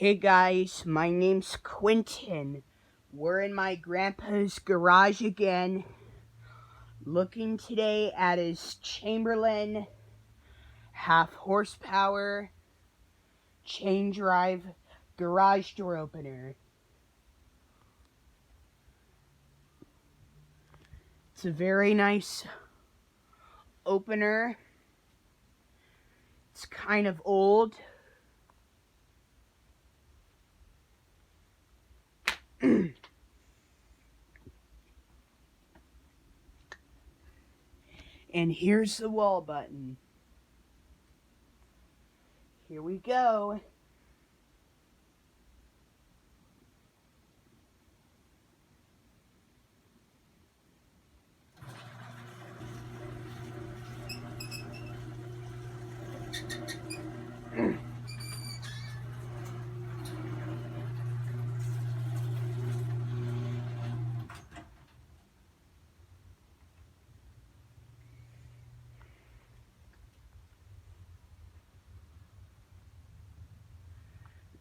Hey guys, my name's Quentin. We're in my grandpa's garage again, looking today at his Chamberlain half horsepower chain drive garage door opener. It's a very nice opener. It's kind of old. And here's the wall button. Here we go.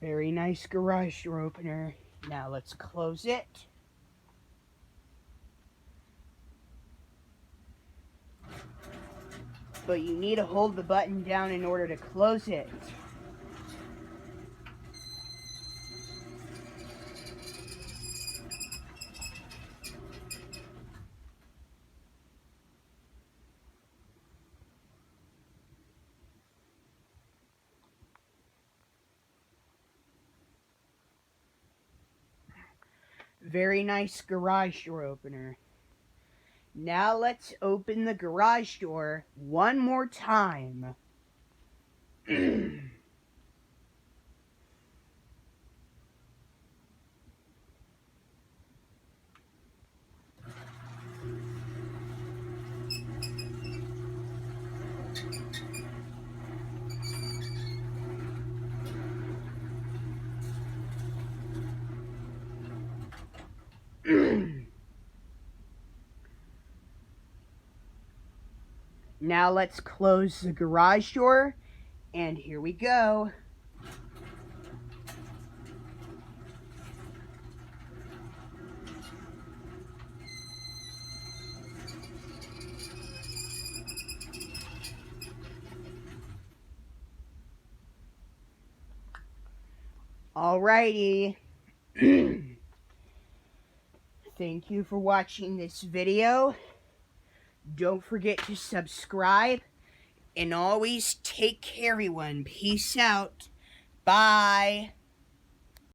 Very nice garage door opener. Now let's close it. But you need to hold the button down in order to close it. Very nice garage door opener. Now let's open the garage door one more time. Now let's close the garage door, and here we go. Alrighty. Thank you for watching this video. Don't forget to subscribe, and always take care, everyone. Peace out. Bye.